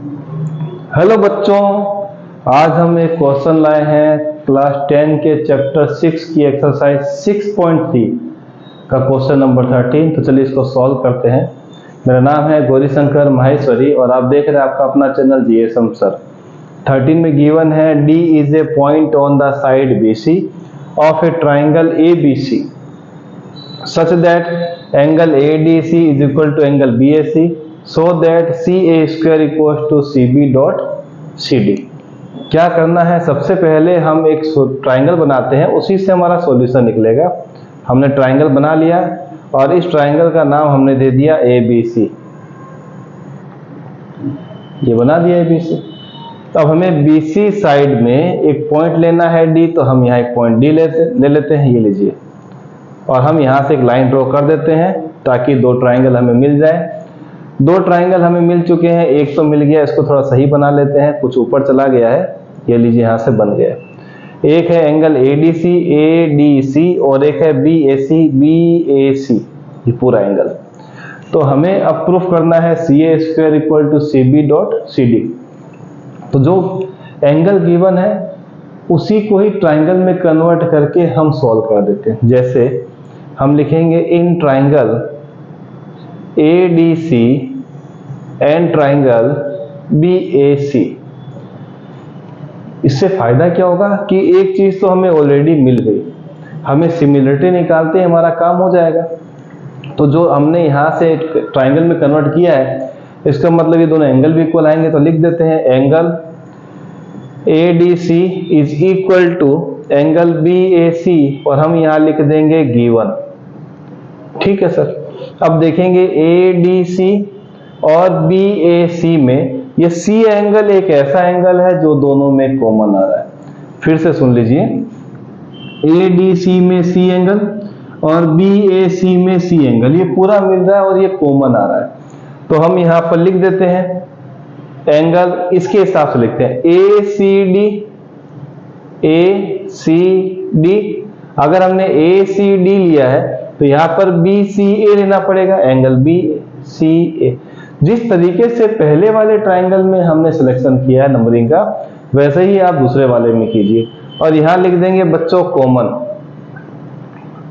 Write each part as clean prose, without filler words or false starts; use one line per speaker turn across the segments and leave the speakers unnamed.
Hello बच्चों, आज हम एक क्वेश्चन लाए हैं क्लास 10 के चैप्टर 6 की एक्सरसाइज 6.3 का क्वेश्चन नंबर 13। तो चलिए इसको सॉल्व करते हैं। मेरा नाम है गौरीशंकर माहेश्वरी और आप देख रहे हैं आपका अपना चैनल जीएसएम सर। 13 में गिवन है D is a point on the side BC of A triangle ABC such that angle ADC is equal to angle BAC so that CA square equals to CB dot CD। क्या करना है, सबसे पहले हम एक triangle बनाते हैं, उसी से हमारा सॉल्यूशन निकलेगा। हमने ट्राइंगल बना लिया और इस ट्राइंगल का नाम हमने दे दिया ABC। ये बना दिया ABC। तो अब हमें BC साइड में एक पॉइंट लेना है D, तो हम यहाँ एक पॉइंट D ले लेते हैं, ये लीजिए। और हम यहाँ से एक लाइन ड्रॉ कर देते हैं ताकि दो ट्राइंगल हमें मिल जाए। दो ट्राइंगल हमें मिल चुके हैं, एक तो मिल गया, इसको थोड़ा सही बना लेते हैं, कुछ ऊपर चला गया है, ये लीजिए यहाँ से बन गया। एक है एंगल ADC और एक है BAC, ये पूरा एंगल। तो हमें अब प्रूफ करना है CA square equal to CB dot CD। तो जो एंगल गिवन है उसी को ही ट्राइंगल में कन्वर्ट करके हम सॉल्व कर देते हैं। जैसे हम लिखेंगे in triangle ADC and triangle BAC। इससे फायदा क्या होगा कि एक चीज तो हमें ऑलरेडी मिल गई, हमें सिमिलरिटी निकालते ही हमारा काम हो जाएगा। तो जो हमने यहाँ से ट्राइंगल में कन्वर्ट किया है, इसका मतलब ये दोनों एंगल भी इक्वल आएंगे। तो लिख देते हैं angle ADC is equal to angle BAC और हम यहाँ लिख देंगे गिवन। ठीक है सर। अब देखेंगे ADC और BAC में ये C एंगल एक ऐसा एंगल है जो दोनों में कॉमन आ रहा है। फिर से सुन लीजिए, ADC में C एंगल और BAC में C एंगल, ये पूरा मिल रहा है और ये कॉमन आ रहा है। तो हम यहाँ पर लिख देते हैं एंगल, इसके हिसाब से लिखते हैं ACD। अगर हमने ACD लिया है तो यहाँ पर BCA लेना पड़ेगा, एंगल BCA। जिस तरीके से पहले वाले ट्राइंगल में हमने सिलेक्शन किया है नंबरिंग का, वैसे ही आप दूसरे वाले में कीजिए और यहाँ लिख देंगे बच्चों कॉमन।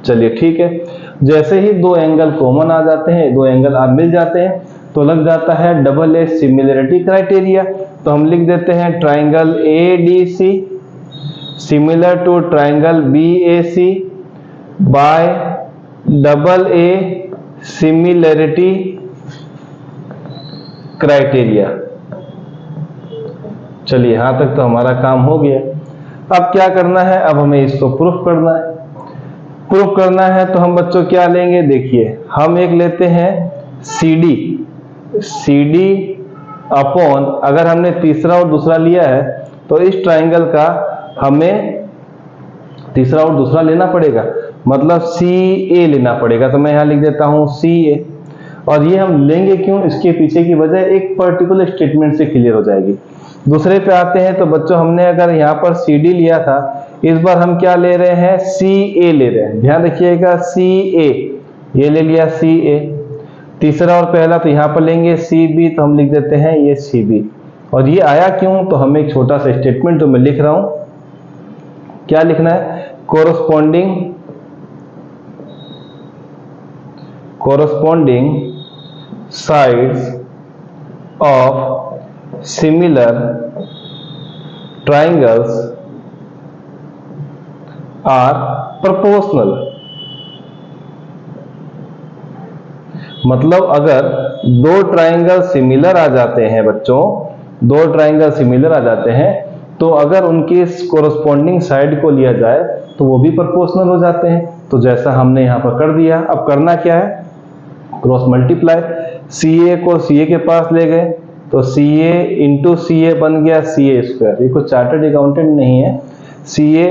चलिए ठीक है, जैसे ही दो एंगल कॉमन आ जाते हैं, दो एंगल आप मिल जाते हैं, तो लग जाता है डबल ए सिमिलरिटी क्राइटेरिया। तो हम लिख देते हैं triangle ADC similar to triangle BAC by double A similarity criteria. चलिए यहां तक तो हमारा काम हो गया। अब क्या करना है, अब हमें इसको प्रूफ करना है। प्रूफ करना है तो हम बच्चों क्या लेंगे, देखिए हम एक लेते हैं CD अपॉन, अगर हमने तीसरा और दूसरा लिया है तो इस ट्राइंगल का हमें तीसरा और दूसरा लेना पड़ेगा, मतलब CA लेना पड़ेगा। तो मैं यहाँ लिख देता हूँ CA। और ये हम लेंगे क्यों, इसके पीछे की वजह एक पर्टिकुलर स्टेटमेंट से क्लियर हो जाएगी। दूसरे पे आते हैं। तो बच्चों हमने अगर यहाँ पर CD लिया था, इस बार हम क्या ले रहे हैं, CA ले रहे हैं। ध्यान रखिएगा CA, ये ले लिया CA। तीसरा और पहला तो यहाँ पर लेंगे CB, तो हम लिख देते हैं ये CB। और ये आया क्यों, तो हमें एक छोटा सा स्टेटमेंट जो मैं लिख रहा हूं, क्या लिखना है, corresponding sides of similar triangles are proportional. मतलब अगर दो ट्राइंगल सिमिलर आ जाते हैं बच्चों, दो ट्राइंगल सिमिलर आ जाते हैं, तो अगर उनकी कोरोस्पोंडिंग साइड को लिया जाए तो वो भी प्रोपोर्शनल हो जाते हैं। तो जैसा हमने यहाँ पर कर दिया, अब करना क्या है, क्रॉस मल्टीप्लाई। CA को CA के पास ले गए तो CA इंटू CA बन गया CA स्क्वायर। ये कुछ चार्टर्ड अकाउंटेंट नहीं है, CA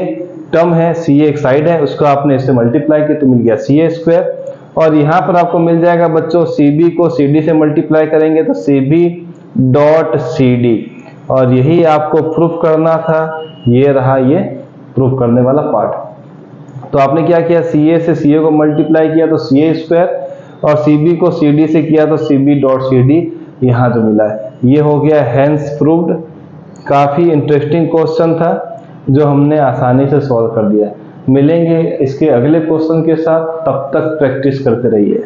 टर्म है, CA एक साइड है, उसको आपने इससे मल्टीप्लाई किया तो मिल गया CA स्क्वायर। और यहाँ पर आपको मिल जाएगा बच्चों CB को CD से मल्टीप्लाई करेंगे तो CB डॉट CD। और यही आपको प्रूफ करना था, ये रहा ये प्रूफ करने वाला पार्ट। तो आपने क्या किया, CA से CA को मल्टीप्लाई किया तो CA स्क्वायर, और CB को CD से किया तो CB डॉट CD। यहाँ जो मिला है ये हो गया हैंस प्रूव्ड। काफ़ी इंटरेस्टिंग क्वेश्चन था जो हमने आसानी से सॉल्व कर दिया। मिलेंगे इसके अगले क्वेश्चन के साथ, तब तक प्रैक्टिस करते रहिए।